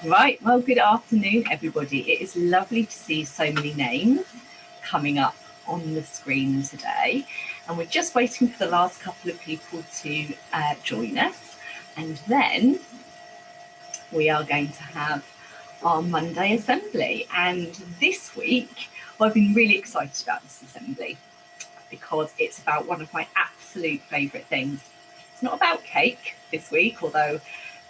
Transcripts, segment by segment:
Right, well, good afternoon, everybody. It is lovely to see so many names coming up on the screen today. And we're just waiting for the last couple of people to join us. And then we are going to have our Monday assembly. And this week, well, I've been really excited about this assembly because it's about one of my absolute favourite things. It's not about cake this week, although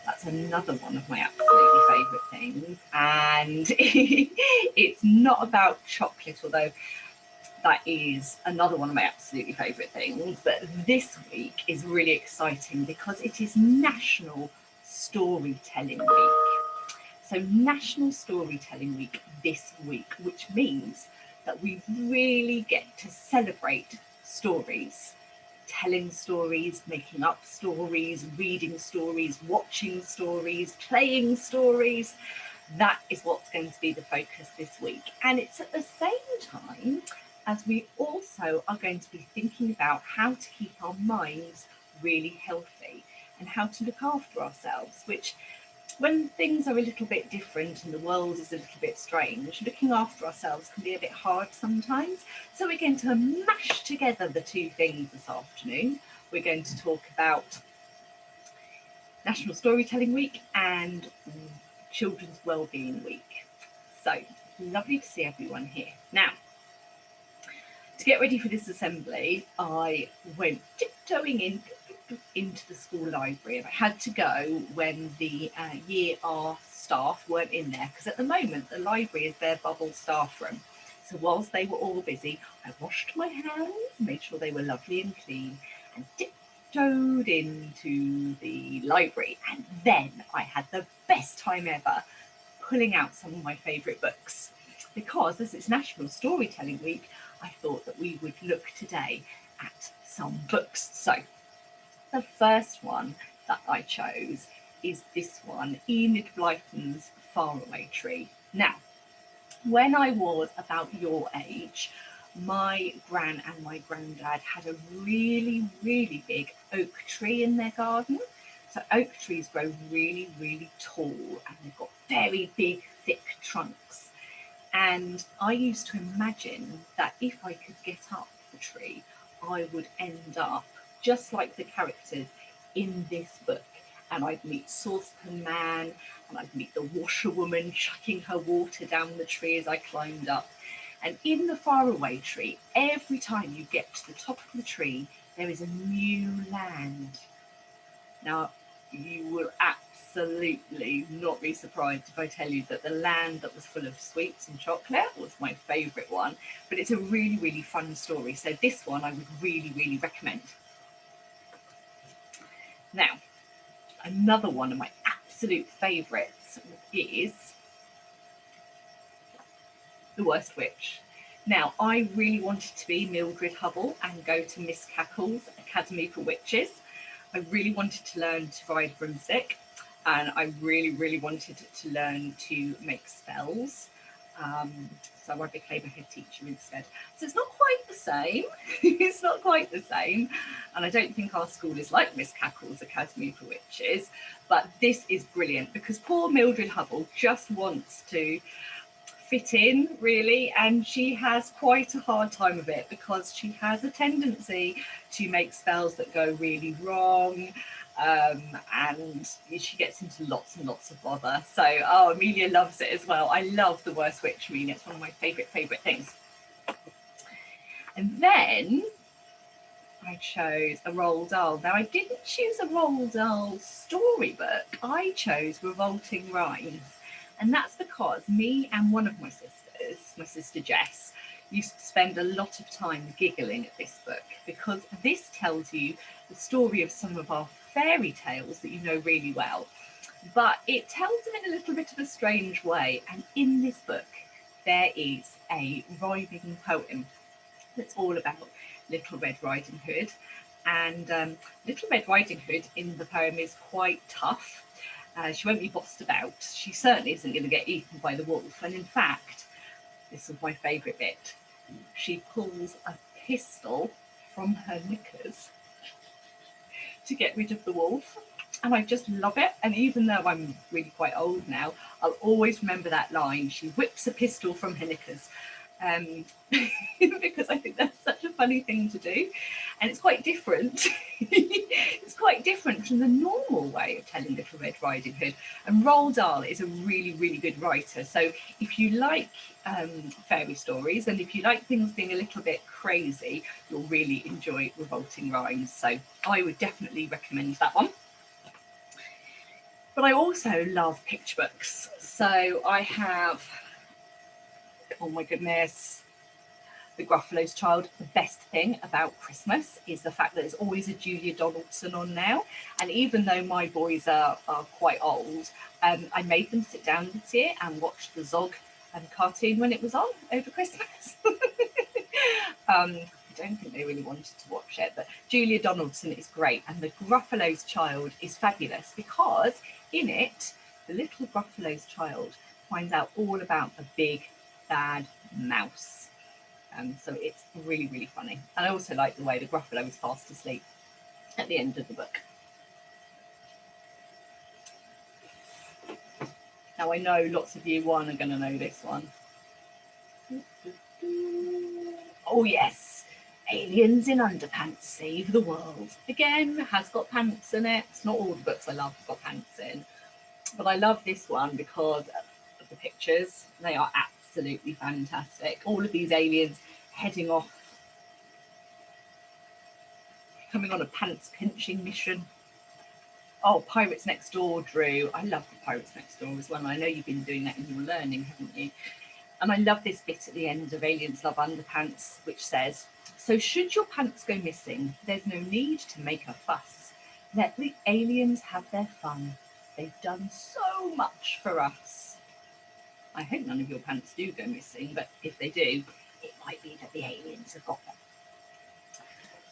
that's another one of my absolutely favourite things. And it's not about chocolate, although that is another one of my absolutely favourite things. But this week is really exciting because it is National Storytelling Week. So, National Storytelling Week this week, which means that we really get to celebrate stories, telling stories, making up stories, reading stories, watching stories, playing stories. That is what's going to be the focus this week. And it's at the same time as we also are going to be thinking about how to keep our minds really healthy and how to look after ourselves, which when things are a little bit different and the world is a little bit strange, looking after ourselves can be a bit hard sometimes. So we're going to mash together the two things this afternoon. We're going to talk about National Storytelling Week and Children's Wellbeing Week. So lovely to see everyone here. Now, to get ready for this assembly, I went tiptoeing into the school library, and I had to go when the Year R staff weren't in there, because at the moment the library is their bubble staff room. So whilst they were all busy, I washed my hands, made sure they were lovely and clean, and tiptoed into the library. And then I had the best time ever pulling out some of my favourite books. Because as it's National Storytelling Week, I thought that we would look today at some books. So the first one that I chose is this one, Enid Blyton's Faraway Tree. Now, when I was about your age, my gran and my granddad had a really, really big oak tree in their garden. So oak trees grow really, really tall and they've got very big, thick trunks. And I used to imagine that if I could get up the tree, I would end up just like the characters in this book. And I'd meet Saucepan Man, and I'd meet the washerwoman chucking her water down the tree as I climbed up. And in the faraway tree, every time you get to the top of the tree, there is a new land. Now, you will absolutely not be surprised if I tell you that the land that was full of sweets and chocolate was my favourite one, but it's a really, really fun story. So this one I would really, really recommend. Now, another one of my absolute favourites is The Worst Witch. Now, I really wanted to be Mildred Hubble and go to Miss Cackle's Academy for Witches. I really wanted to learn to ride a broomstick, and I really, really wanted to learn to make spells. So I became a head teacher instead. So it's not quite the same. It's not quite the same. And I don't think our school is like Miss Cackle's Academy for Witches, but this is brilliant because poor Mildred Hubble just wants to fit in really, and she has quite a hard time of it because she has a tendency to make spells that go really wrong, and she gets into lots and lots of bother. So Amelia loves it as well. I love The Worst Witch, Amelia. It's one of my favorite things. And then I chose a Roald Dahl. Now I didn't choose a Roald Dahl storybook, I chose Revolting Rhymes. And that's because me and one of my sisters, my sister Jess, used to spend a lot of time giggling at this book because this tells you the story of some of our fairy tales that you know really well. But it tells them in a little bit of a strange way. And in this book, there is a rhyming poem that's all about Little Red Riding Hood. And Little Red Riding Hood in the poem is quite tough. She won't be bossed about. She certainly isn't going to get eaten by the wolf. And in fact, this was my favourite bit. She pulls a pistol from her knickers to get rid of the wolf. And I just love it. And even though I'm really quite old now, I'll always remember that line. She whips a pistol from her knickers. Because I think that's such a funny thing to do. And it's quite different. It's quite different from the normal way of telling Little Red Riding Hood. And Roald Dahl is a really, really good writer. So if you like fairy stories and if you like things being a little bit crazy, you'll really enjoy Revolting Rhymes. So I would definitely recommend that one. But I also love picture books. So I have, oh my goodness, The Gruffalo's Child. The best thing about Christmas is the fact that there's always a Julia Donaldson on now. And even though my boys are quite old, I made them sit down this year and watch the Zog cartoon when it was on over Christmas. I don't think they really wanted to watch it, but Julia Donaldson is great. And The Gruffalo's Child is fabulous because in it, the little Gruffalo's child finds out all about a big bad mouse. So it's really, really funny. And I also like the way the Gruffalo is fast asleep at the end of the book. Now I know lots of you are going to know this one. Oh yes, Aliens in Underpants Save the World. Again, has got pants in it. It's not all the books I love have got pants in. But I love this one because of the pictures. They are absolutely fantastic. All of these aliens heading off, coming on a pants pinching mission. Oh, Pirates Next Door, Drew. I love the Pirates Next Door as well. I know you've been doing that in your learning, haven't you? And I love this bit at the end of Aliens Love Underpants, which says, so should your pants go missing, there's no need to make a fuss. Let the aliens have their fun. They've done so much for us. I hope none of your pants do go missing, but if they do, it might be that the aliens have got them.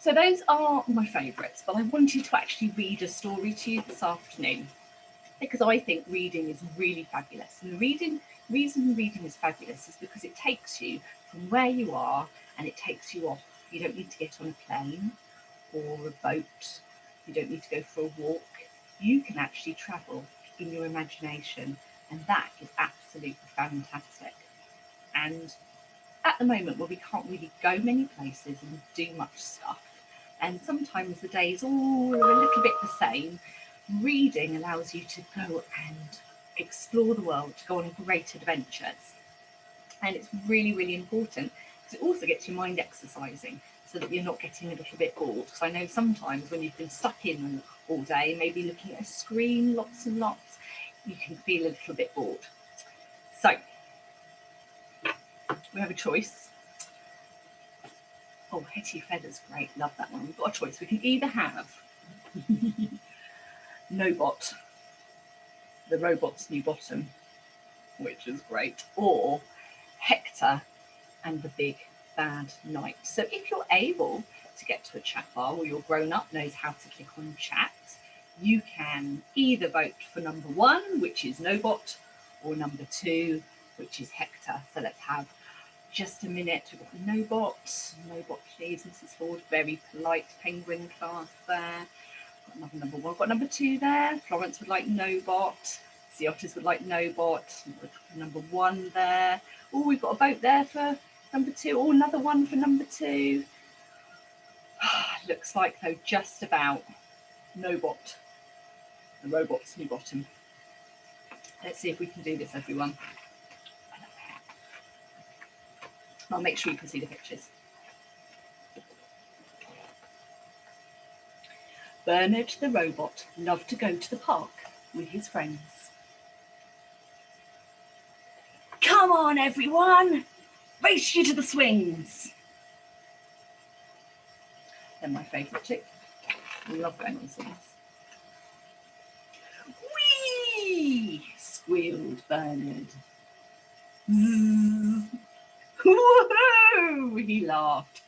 So those are my favourites, but I wanted to actually read a story to you this afternoon because I think reading is really fabulous. And the reason reading is fabulous is because it takes you from where you are and it takes you off. You don't need to get on a plane or a boat. You don't need to go for a walk. You can actually travel in your imagination, and that is absolutely fantastic. And at the moment where we can't really go many places and do much stuff, and sometimes the days all are a little bit the same, reading allows you to go and explore the world, to go on great adventures. And it's really, really important because it also gets your mind exercising so that you're not getting a little bit bored. Because I know sometimes when you've been stuck in all day, maybe looking at a screen lots and lots, you can feel a little bit bored. So we have a choice. Oh, Hetty Feather's great, love that one. We've got a choice. We can either have Nobot, the robot's new bottom, which is great, or Hector and the big bad knight. So if you're able to get to a chat bar or your grown-up knows how to click on chat, you can either vote for number 1, which is Nobot, or number 2, which is Hector. So let's have just a minute. We've got Nobot. Nobot, please, Mrs. Ford. Very polite penguin class there. Got another number 1. Got number 2 there. Florence would like Nobot. The Otters would like Nobot. Number 1 there. Oh, we've got a vote there for number 2. Oh, another one for number 2. Looks like, though, just about Nobot, the robot's new bottom. Let's see if we can do this, everyone. I'll make sure you can see the pictures. Bernard the robot loved to go to the park with his friends. Come on, everyone! Race you to the swings! They're my favourite too. I love going on swings. Whee! Squealed Bernard. Woohoo! He laughed.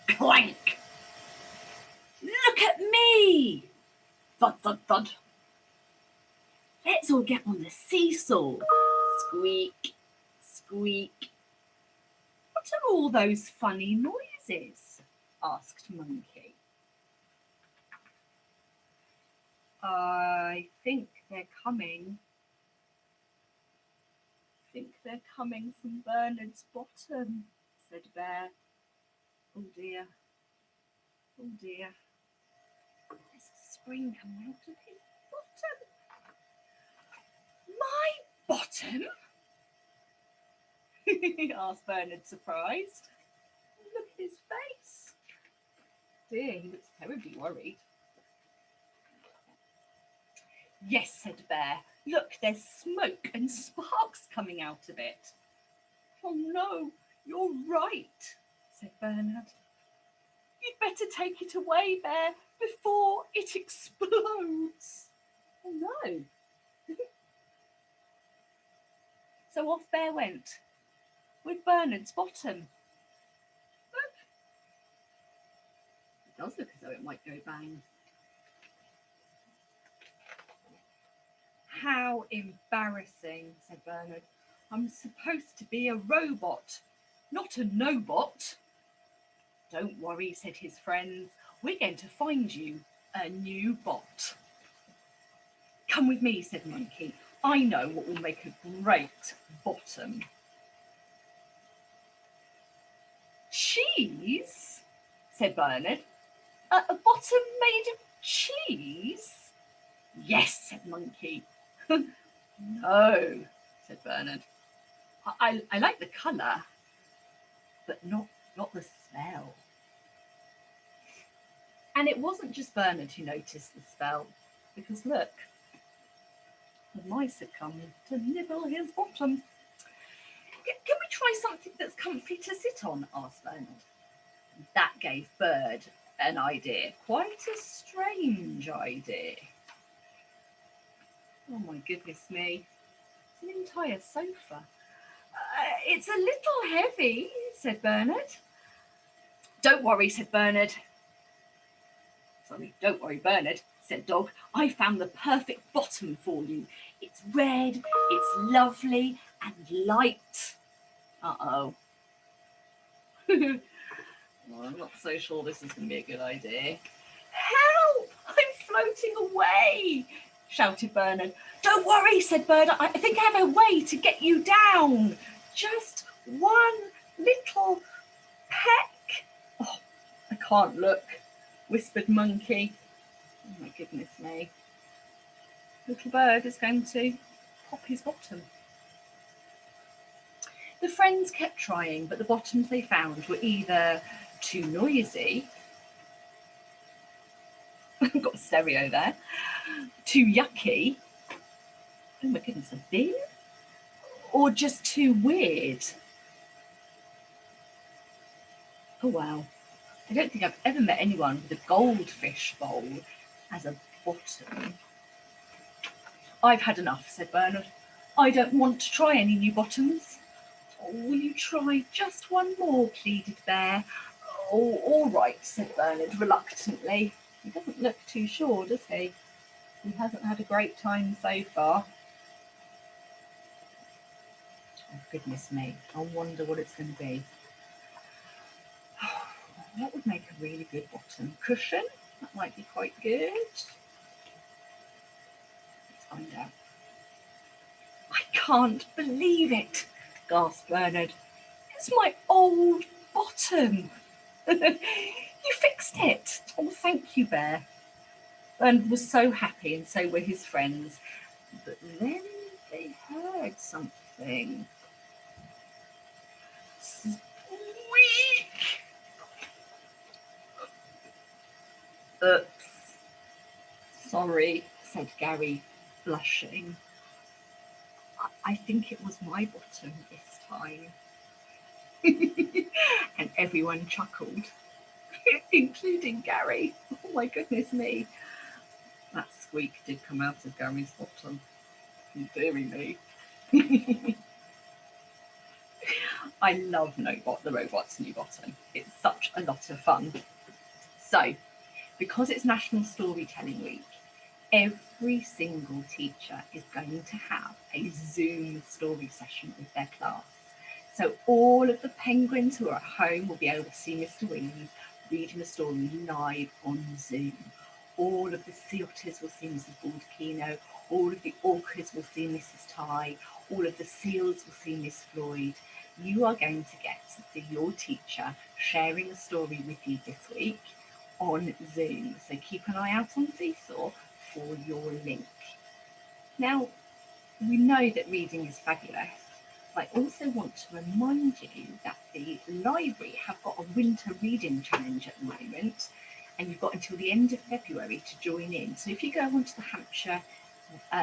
Clank! Look at me! Thud, thud, thud. Let's all get on the seesaw. Squeak, squeak. What are all those funny noises? Asked Monkey. I think they're coming. I think they're coming from Bernard's bottom, said Bear. Oh dear. Oh dear. There's a spring coming out of his bottom. My bottom? asked Bernard, surprised. Look at his face. Dear, he looks terribly worried. Yes, said Bear. Look, there's smoke and sparks coming out of it. Oh no, you're right, said Bernard. You'd better take it away, Bear, before it explodes. Oh no. So off Bear went, with Bernard's bottom. Look. It does look as though it might go bang. How embarrassing, said Bernard. I'm supposed to be a robot, not a no-bot. Don't worry, said his friends. We're going to find you a new bot. Come with me, said Monkey. I know what will make a great bottom. Cheese? Said Bernard. A bottom made of cheese? Yes, said Monkey. No, said Bernard. I like the colour, but not the smell. And it wasn't just Bernard who noticed the smell, because look, the mice had come to nibble his bottom. Can we try something that's comfy to sit on? Asked Bernard. That gave Bird an idea, quite a strange idea. Oh my goodness me, it's an entire sofa. It's a little heavy, said Bernard. Don't worry, said Bernard. Sorry, don't worry, Bernard, said Dog. I found the perfect bottom for you. It's red, it's lovely and light. Uh-oh. Well, I'm not so sure this is going to be a good idea. Help! I'm floating away, shouted Bernard. Don't worry, said Bird. I think I have a way to get you down. Just one little peck. Oh, I can't look, whispered Monkey. Oh my goodness me. Little Bird is going to pop his bottom. The friends kept trying, but the bottoms they found were either too noisy, got a stereo there, too yucky, oh my goodness, a bin, or just too weird. Oh wow, I don't think I've ever met anyone with a goldfish bowl as a bottom. I've had enough, said Bernard. I don't want to try any new bottoms. Oh, will you try just one more, pleaded Bear. Oh, all right, said Bernard reluctantly. He doesn't look too sure, does he? He hasn't had a great time so far. Oh, goodness me. I wonder what it's going to be. What would make a really good bottom? Cushion? That might be quite good. Let's find out. I can't believe it, gasped Bernard. It's my old bottom. You fixed it. Oh, thank you, Bear. Bernard was so happy, and so were his friends. But then they heard something. Squeak! Oops. Sorry, said Gary, blushing. I think it was my bottom this time. And everyone chuckled, including Gary. Oh my goodness me. That squeak did come out of Gary's bottom. Deary me. I love Nobot, the robot's new bottom. It's such a lot of fun. So, because it's National Storytelling Week, every single teacher is going to have a Zoom story session with their class. So all of the penguins who are at home will be able to see Mr. Wings reading a story live on Zoom. all of the sea otters will see Mrs. Baldacchino, all of the orcas will see Mrs. Ty, all of the seals will see Miss Floyd. You are going to get to see your teacher sharing a story with you this week on Zoom. So keep an eye out on Seesaw for your link. Now, we know that reading is fabulous. I also want to remind you that the library have got a winter reading challenge at the moment, and you've got until the end of February to join in. So if you go onto the Hampshire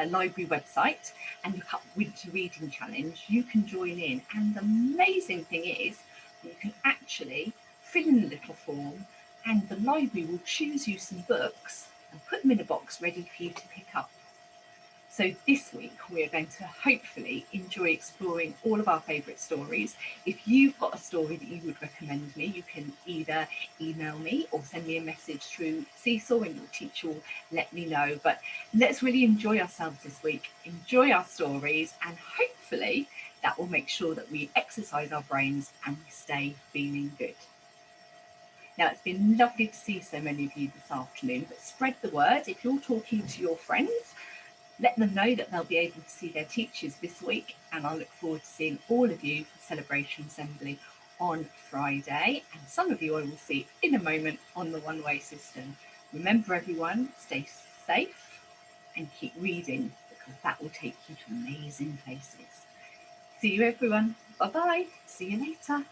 Library website and look up Winter Reading Challenge, you can join in. And the amazing thing is, you can actually fill in a little form, and the library will choose you some books and put them in a box ready for you to pick up. So this week we are going to hopefully enjoy exploring all of our favourite stories. If you've got a story that you would recommend me, you can either email me or send me a message through Seesaw and your teacher will let me know. But let's really enjoy ourselves this week, enjoy our stories, and hopefully that will make sure that we exercise our brains and we stay feeling good. Now, it's been lovely to see so many of you this afternoon, but spread the word. If you're talking to your friends, let them know that they'll be able to see their teachers this week, and I look forward to seeing all of you for Celebration Assembly on Friday, and some of you I will see in a moment on the one-way system. Remember everyone, stay safe and keep reading, because that will take you to amazing places. See you everyone. Bye-bye. See you later.